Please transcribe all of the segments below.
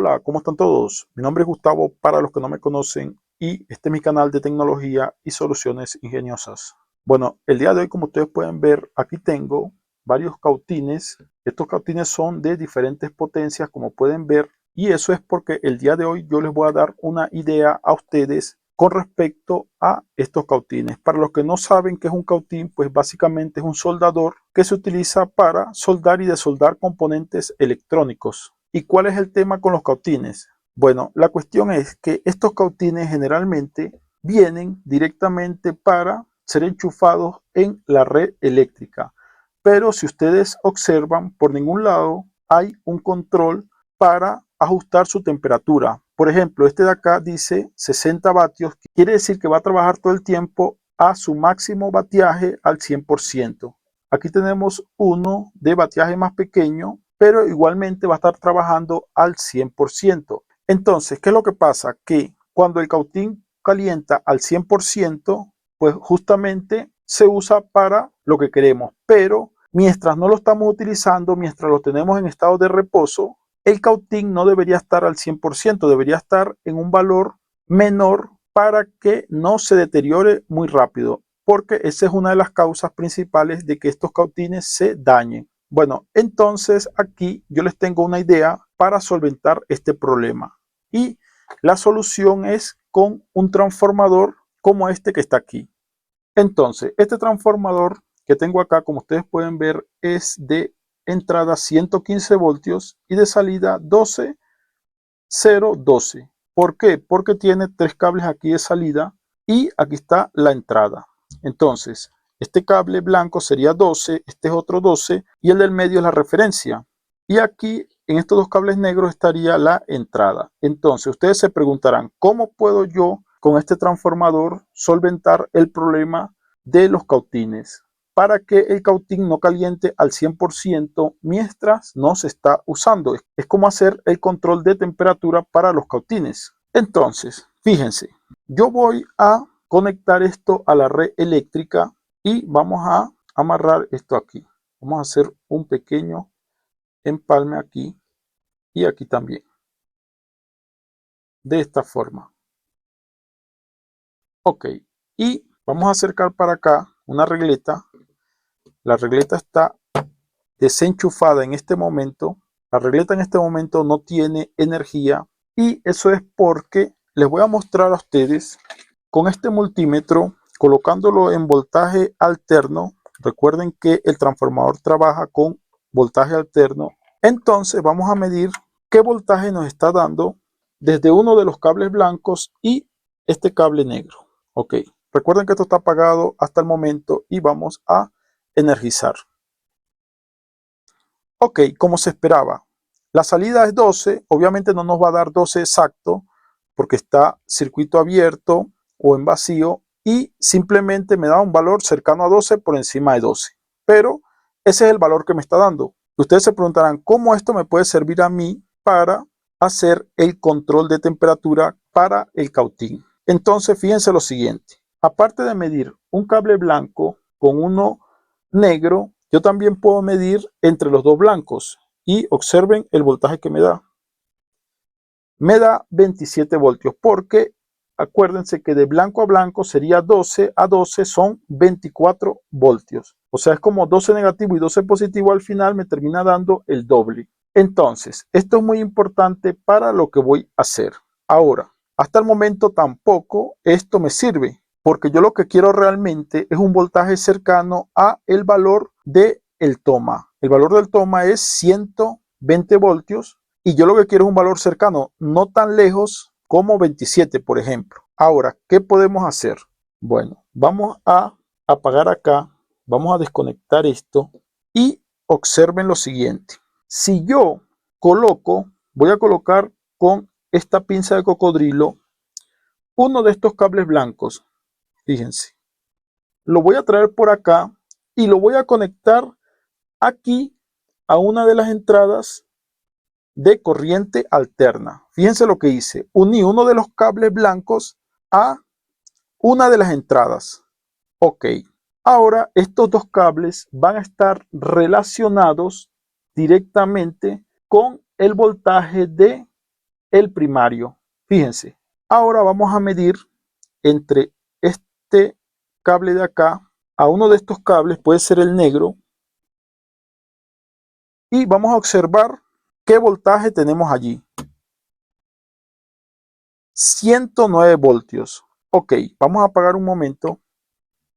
Hola, ¿cómo están todos? Mi nombre es Gustavo para los que no me conocen y este es mi canal de tecnología y soluciones ingeniosas. Bueno, el día de hoy, como ustedes pueden ver, aquí tengo varios cautines. Estos cautines son de diferentes potencias, como pueden ver, y eso es porque el día de hoy yo les voy a dar una idea a ustedes con respecto a estos cautines. Para los que no saben qué es un cautín, pues básicamente es un soldador que se utiliza para soldar y desoldar componentes electrónicos. ¿Y cuál es el tema con los cautines? Bueno, la cuestión es que estos cautines generalmente vienen directamente para ser enchufados en la red eléctrica. Pero si ustedes observan, por ningún lado hay un control para ajustar su temperatura. Por ejemplo, este de acá dice 60 vatios, que quiere decir que va a trabajar todo el tiempo a su máximo vatiaje al 100%. Aquí tenemos uno de vatiaje más pequeño, pero igualmente va a estar trabajando al 100%. Entonces, ¿qué es lo que pasa? Que cuando el cautín calienta al 100%, pues justamente se usa para lo que queremos, pero mientras no lo estamos utilizando, mientras lo tenemos en estado de reposo, el cautín no debería estar al 100%, debería estar en un valor menor para que no se deteriore muy rápido, porque esa es una de las causas principales de que estos cautines se dañen. Bueno, entonces aquí yo les tengo una idea para solventar este problema. Y la solución es con un transformador como este que está aquí. Entonces, este transformador que tengo acá, como ustedes pueden ver, es de entrada 115 voltios y de salida 12,012. ¿Por qué? Porque tiene tres cables aquí de salida y aquí está la entrada. Entonces, este cable blanco sería 12, este es otro 12 y el del medio es la referencia. Y aquí en estos dos cables negros estaría la entrada. Entonces, ustedes se preguntarán, ¿cómo puedo yo con este transformador solventar el problema de los cautines para que el cautín no caliente al 100% mientras no se está usando? Es como hacer el control de temperatura para los cautines. Entonces, fíjense, yo voy a conectar esto a la red eléctrica y vamos a amarrar esto aquí. Vamos a hacer un pequeño empalme aquí y aquí también. De esta forma. Ok, y vamos a acercar para acá una regleta. La regleta está desenchufada en este momento. La regleta en este momento no tiene energía y eso es porque les voy a mostrar a ustedes con este multímetro, colocándolo en voltaje alterno. Recuerden que el transformador trabaja con voltaje alterno. Entonces vamos a medir qué voltaje nos está dando desde uno de los cables blancos y este cable negro. Ok, recuerden que esto está apagado hasta el momento y vamos a energizar. Ok, como se esperaba, la salida es 12, obviamente no nos va a dar 12 exacto porque está circuito abierto o en vacío y simplemente me da un valor cercano a 12 por encima de 12. Pero ese es el valor que me está dando. Ustedes se preguntarán cómo esto me puede servir a mí para hacer el control de temperatura para el cautín. Entonces fíjense lo siguiente, aparte de medir un cable blanco con uno negro, yo también puedo medir entre los dos blancos y observen el voltaje que me da. Me da 27 voltios porque acuérdense que de blanco a blanco sería 12 a 12 son 24 voltios. O sea, es como 12 negativo y 12 positivo, al final me termina dando el doble. Entonces, esto es muy importante para lo que voy a hacer. Ahora, hasta el momento tampoco esto me sirve, porque yo lo que quiero realmente es un voltaje cercano a el valor del toma. El valor del toma es 120 voltios y yo lo que quiero es un valor cercano, no tan lejos como 27, por ejemplo. Ahora, ¿qué podemos hacer? Bueno, vamos a apagar acá, vamos a desconectar esto y observen lo siguiente. Si yo coloco, voy a colocar con esta pinza de cocodrilo uno de estos cables blancos, fíjense, lo voy a traer por acá y lo voy a conectar aquí a una de las entradas de corriente alterna. Fíjense lo que hice, uní uno de los cables blancos a una de las entradas. Ok, ahora estos dos cables van a estar relacionados directamente con el voltaje de el primario. Fíjense, ahora vamos a medir entre este cable de acá a uno de estos cables, puede ser el negro, y vamos a observar qué voltaje tenemos allí. 109 voltios. Ok, vamos a apagar un momento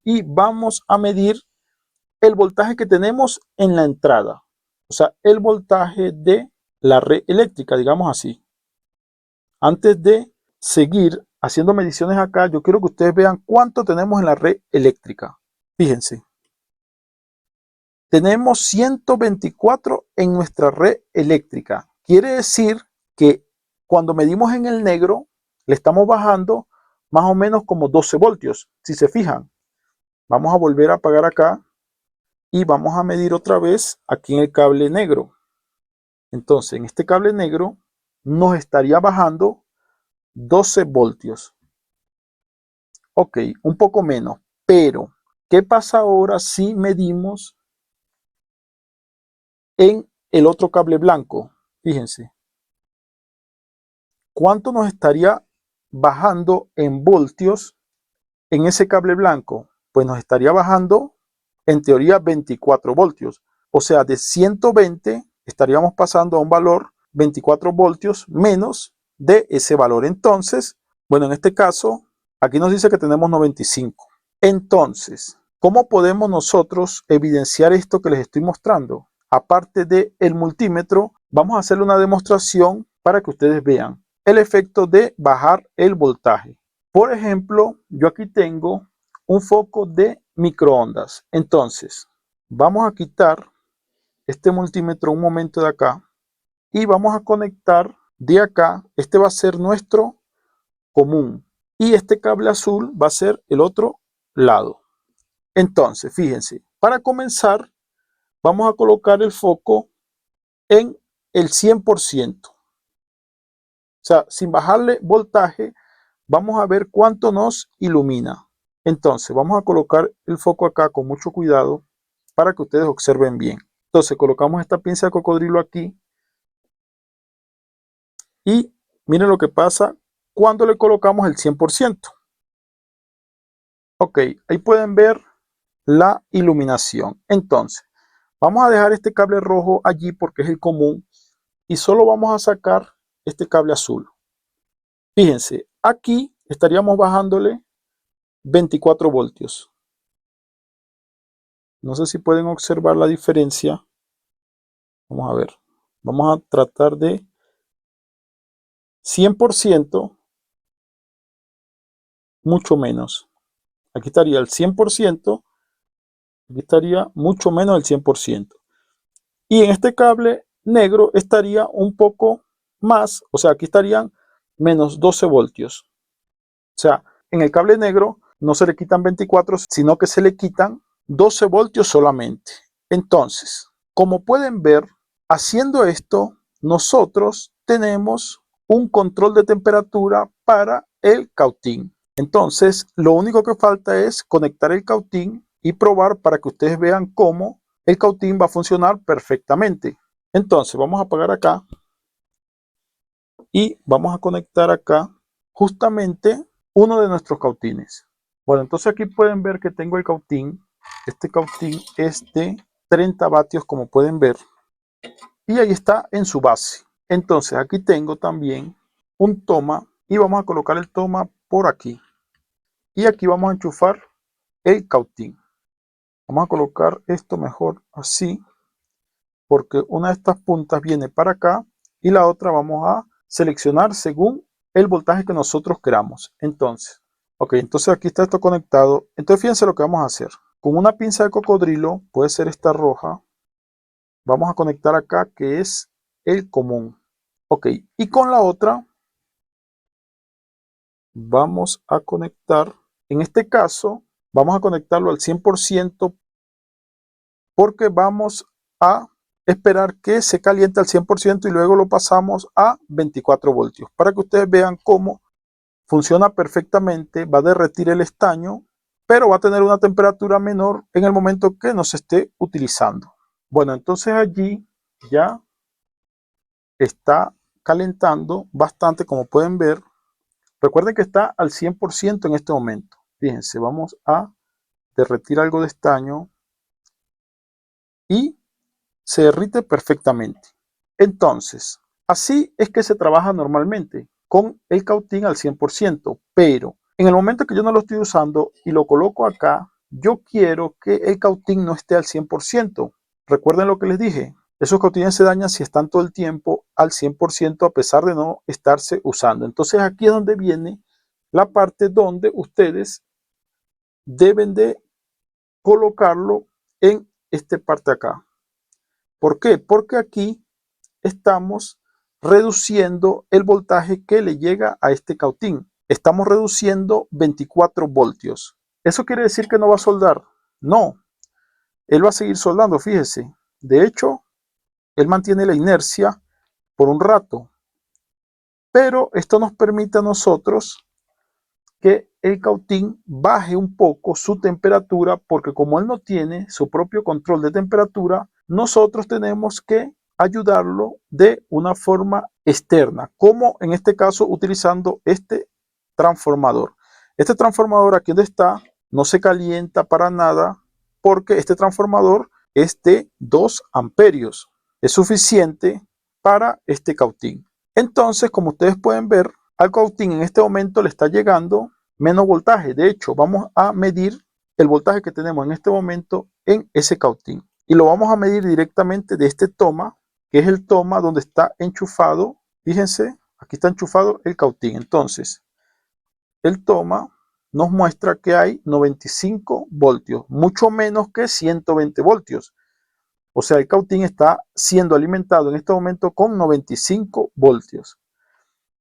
y vamos a medir el voltaje que tenemos en la entrada. O sea, el voltaje de la red eléctrica, digamos así. Antes de seguir haciendo mediciones acá, yo quiero que ustedes vean cuánto tenemos en la red eléctrica. Fíjense. Tenemos 124 en nuestra red eléctrica. Quiere decir que cuando medimos en el negro, le estamos bajando más o menos como 12 voltios. Si se fijan, vamos a volver a apagar acá y vamos a medir otra vez aquí en el cable negro. Entonces, en este cable negro nos estaría bajando 12 voltios. Ok, un poco menos, pero ¿qué pasa ahora si medimos en el otro cable blanco? Fíjense. ¿Cuánto nos estaría bajando en voltios en ese cable blanco? Pues nos estaría bajando en teoría 24 voltios. O sea, de 120 estaríamos pasando a un valor 24 voltios menos de ese valor. Entonces, bueno, en este caso, aquí nos dice que tenemos 95. Entonces, ¿cómo podemos nosotros evidenciar esto que les estoy mostrando? Aparte del multímetro, vamos a hacerle una demostración para que ustedes vean el efecto de bajar el voltaje. Por ejemplo, yo aquí tengo un foco de microondas. Entonces, vamos a quitar este multímetro un momento de acá y vamos a conectar de acá. Este va a ser nuestro común y este cable azul va a ser el otro lado. Entonces, fíjense, para comenzar, vamos a colocar el foco en el 100%. O sea, sin bajarle voltaje, vamos a ver cuánto nos ilumina. Entonces, vamos a colocar el foco acá con mucho cuidado para que ustedes observen bien. Entonces, colocamos esta pinza de cocodrilo aquí y miren lo que pasa cuando le colocamos el 100%. Ok, ahí pueden ver la iluminación. Entonces, vamos a dejar este cable rojo allí porque es el común y solo vamos a sacar este cable azul. Fíjense, aquí estaríamos bajándole 24 voltios. No sé si pueden observar la diferencia. Vamos a ver. Vamos a tratar de 100%, mucho menos. Aquí estaría el 100%, aquí estaría mucho menos del 100%. Y en este cable negro estaría un poco más, o sea, aquí estarían menos 12 voltios. O sea, en el cable negro no se le quitan 24, sino que se le quitan 12 voltios solamente. Entonces, como pueden ver, haciendo esto, nosotros tenemos un control de temperatura para el cautín. Entonces, lo único que falta es conectar el cautín y probar para que ustedes vean cómo el cautín va a funcionar perfectamente. Entonces, vamos a apagar acá y vamos a conectar acá justamente uno de nuestros cautines. Bueno, entonces aquí pueden ver que tengo el cautín. Este cautín es de 30 vatios, como pueden ver. Y ahí está en su base. Entonces aquí tengo también un toma y vamos a colocar el toma por aquí. Y aquí vamos a enchufar el cautín. Vamos a colocar esto mejor así, porque una de estas puntas viene para acá y la otra vamos a seleccionar según el voltaje que nosotros queramos. Entonces, entonces aquí está esto conectado. Entonces fíjense lo que vamos a hacer. Con una pinza de cocodrilo, puede ser esta roja, vamos a conectar acá que es el común. Ok, y con la otra vamos a conectar, en este caso, vamos a conectarlo al 100% porque vamos a esperar que se caliente al 100% y luego lo pasamos a 24 voltios para que ustedes vean cómo funciona perfectamente. Va a derretir el estaño, pero va a tener una temperatura menor en el momento que no se esté utilizando. Bueno, entonces allí ya está calentando bastante, como pueden ver. Recuerden que está al 100% en este momento. Fíjense, vamos a derretir algo de estaño y se derrite perfectamente. Entonces, así es que se trabaja normalmente con el cautín al 100%, pero en el momento que yo no lo estoy usando y lo coloco acá, yo quiero que el cautín no esté al 100%. Recuerden lo que les dije, esos cautines se dañan si están todo el tiempo al 100% a pesar de no estarse usando. Entonces aquí es donde viene la parte donde ustedes deben de colocarlo en esta parte acá. ¿Por qué? Porque aquí estamos reduciendo el voltaje que le llega a este cautín. Estamos reduciendo 24 voltios. ¿Eso quiere decir que no va a soldar? No, él va a seguir soldando, fíjese. De hecho, él mantiene la inercia por un rato. Pero esto nos permite a nosotros que el cautín baje un poco su temperatura, porque como él no tiene su propio control de temperatura, nosotros tenemos que ayudarlo de una forma externa, como en este caso utilizando este transformador. Este transformador aquí donde está no se calienta para nada, porque este transformador es de 2 amperios. Es suficiente para este cautín. Entonces, como ustedes pueden ver, al cautín en este momento le está llegando menos voltaje. De hecho, vamos a medir el voltaje que tenemos en este momento en ese cautín. Y lo vamos a medir directamente de este toma, que es el toma donde está enchufado. Fíjense, aquí está enchufado el cautín. Entonces, el toma nos muestra que hay 95 voltios, mucho menos que 120 voltios. O sea, el cautín está siendo alimentado en este momento con 95 voltios.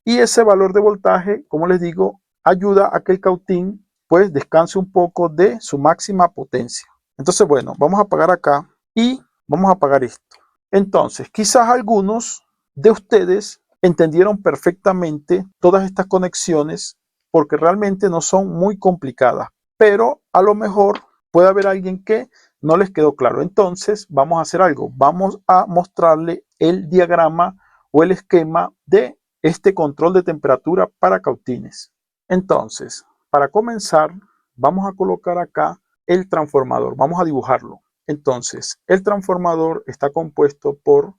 Y ese valor de voltaje, como les digo, ayuda a que el cautín pues descanse un poco de su máxima potencia. Entonces, bueno, vamos a apagar acá y vamos a apagar esto. Entonces, quizás algunos de ustedes entendieron perfectamente todas estas conexiones porque realmente no son muy complicadas, pero a lo mejor puede haber alguien que no les quedó claro. Entonces, vamos a hacer algo. Vamos a mostrarle el diagrama o el esquema de este control de temperatura para cautines. Entonces, para comenzar, vamos a colocar acá el transformador. Vamos a dibujarlo. Entonces, el transformador está compuesto por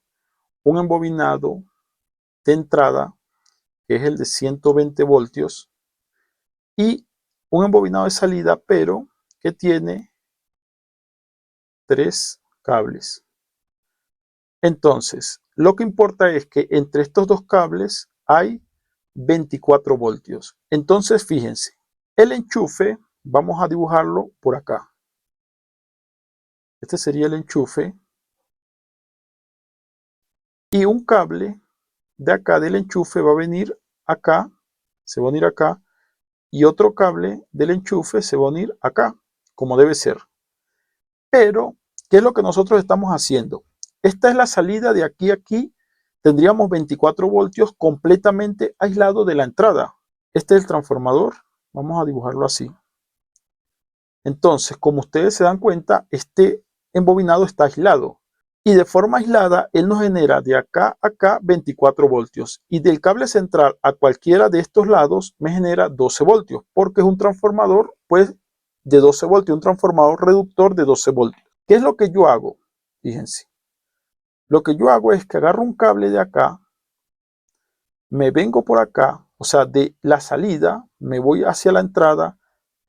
un embobinado de entrada, que es el de 120 voltios, y un embobinado de salida, pero que tiene 3 cables. Entonces, lo que importa es que entre estos dos cables hay 24 voltios. Entonces, fíjense, el enchufe, vamos a dibujarlo por acá. Este sería el enchufe. Y un cable de acá del enchufe va a venir acá, se va a unir acá. Y otro cable del enchufe se va a unir acá, como debe ser. Pero, ¿qué es lo que nosotros estamos haciendo? Esta es la salida de aquí a aquí. Tendríamos 24 voltios completamente aislado de la entrada. Este es el transformador. Vamos a dibujarlo así. Entonces, como ustedes se dan cuenta, este embobinado está aislado. Y de forma aislada, él nos genera de acá a acá 24 voltios. Y del cable central a cualquiera de estos lados me genera 12 voltios. Porque es un transformador, pues, de 12 voltios. Un transformador reductor de 12 voltios. ¿Qué es lo que yo hago? Fíjense. Lo que yo hago es que agarro un cable de acá, me vengo por acá, o sea, de la salida, me voy hacia la entrada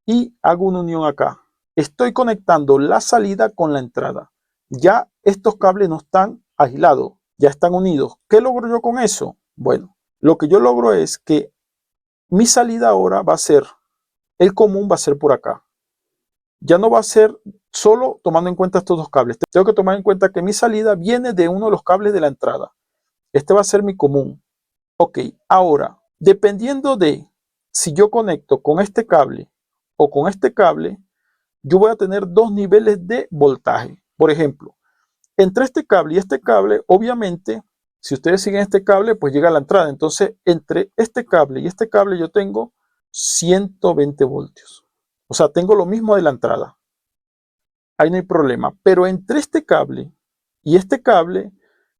y hago una unión acá. Estoy conectando la salida con la entrada. Ya estos cables no están aislados, ya están unidos. ¿Qué logro yo con eso? Bueno, lo que yo logro es que mi salida ahora va a ser, el común va a ser por acá. Ya no va a ser solo tomando en cuenta estos dos cables. Tengo que tomar en cuenta que mi salida viene de uno de los cables de la entrada. Este va a ser mi común. Ok, ahora, dependiendo de si yo conecto con este cable o con este cable, yo voy a tener dos niveles de voltaje. Por ejemplo, entre este cable y este cable, obviamente, si ustedes siguen este cable, pues llega a la entrada. Entonces, entre este cable y este cable yo tengo 120 voltios. O sea, tengo lo mismo de la entrada. Ahí no hay problema. Pero entre este cable y este cable,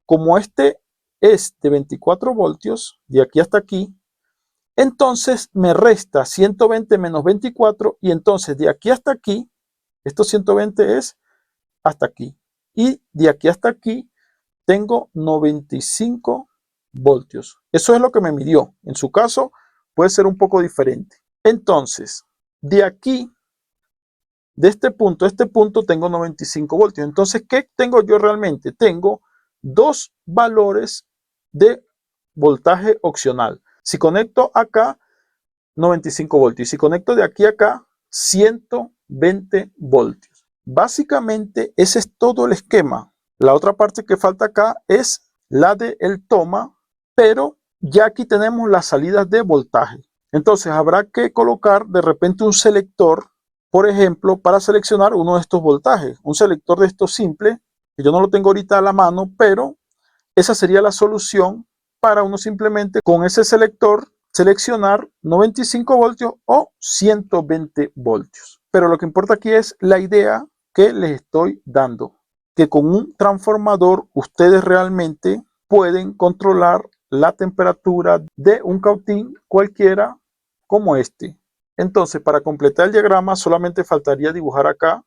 como este es de 24 voltios, de aquí hasta aquí, entonces me resta 120 menos 24 y entonces de aquí hasta aquí, estos 120 es hasta aquí. Y de aquí hasta aquí tengo 95 voltios. Eso es lo que me midió. En su caso puede ser un poco diferente. Entonces, de aquí, de este punto a este punto tengo 95 voltios. Entonces, ¿qué tengo yo realmente? Tengo dos valores de voltaje opcional. Si conecto acá, 95 voltios. Y si conecto de aquí a acá, 120 voltios. Básicamente, ese es todo el esquema. La otra parte que falta acá es la del toma, pero ya aquí tenemos las salidas de voltaje. Entonces, habrá que colocar de repente un selector, por ejemplo, para seleccionar uno de estos voltajes. Un selector de estos simple, que yo no lo tengo ahorita a la mano, pero esa sería la solución para uno simplemente con ese selector seleccionar 95 voltios o 120 voltios. Pero lo que importa aquí es la idea que les estoy dando, que con un transformador ustedes realmente pueden controlar la temperatura de un cautín cualquiera como este. Entonces, para completar el diagrama solamente faltaría dibujar acá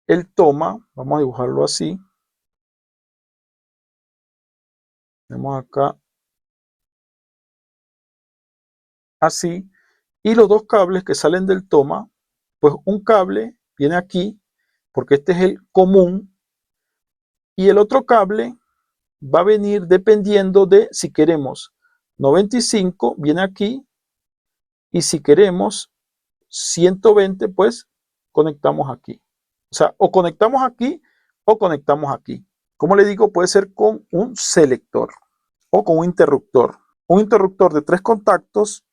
el toma. Vamos a dibujarlo así. Tenemos acá así, y los dos cables que salen del toma, pues un cable viene aquí porque este es el común y el otro cable va a venir dependiendo de si queremos 95 viene aquí y si queremos 120 pues conectamos aquí. O sea, o conectamos aquí o conectamos aquí. Como le digo, puede ser con un selector o con un interruptor. Un interruptor de 3 contactos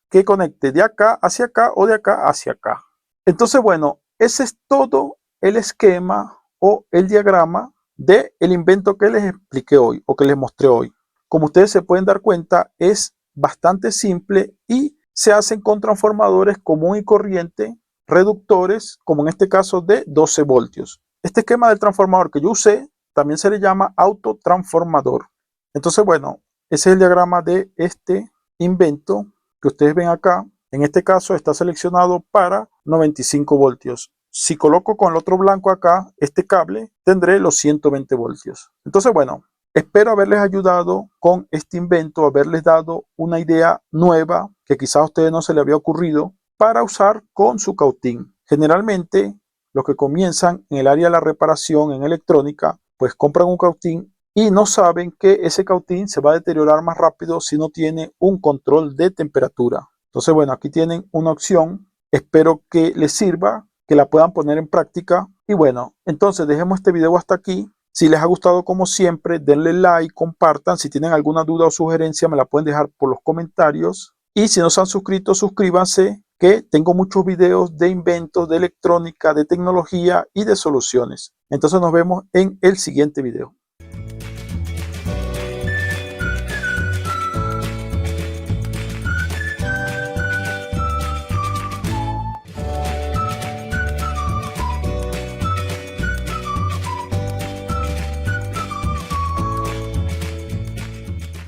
que conecte de acá hacia acá o de acá hacia acá. Entonces, bueno, ese es todo el esquema o el diagrama del invento que les expliqué hoy o que les mostré hoy. Como ustedes se pueden dar cuenta, es bastante simple y se hacen con transformadores común y corriente, reductores, como en este caso de 12 voltios. Este esquema del transformador que yo usé también se le llama autotransformador. Entonces, bueno, ese es el diagrama de este invento que ustedes ven acá. En este caso está seleccionado para 95 voltios. Si coloco con el otro blanco acá este cable, tendré los 120 voltios. Entonces, bueno, espero haberles ayudado con este invento, haberles dado una idea nueva que quizás a ustedes no se les había ocurrido para usar con su cautín. Generalmente, los que comienzan en el área de la reparación en electrónica, pues compran un cautín y no saben que ese cautín se va a deteriorar más rápido si no tiene un control de temperatura. Entonces, bueno, aquí tienen una opción. Espero que les sirva, que la puedan poner en práctica. Y bueno, entonces dejemos este video hasta aquí. Si les ha gustado, como siempre, denle like, compartan. Si tienen alguna duda o sugerencia, me la pueden dejar por los comentarios. Y si no se han suscrito, suscríbanse, que tengo muchos videos de inventos, de electrónica, de tecnología y de soluciones. Entonces nos vemos en el siguiente video.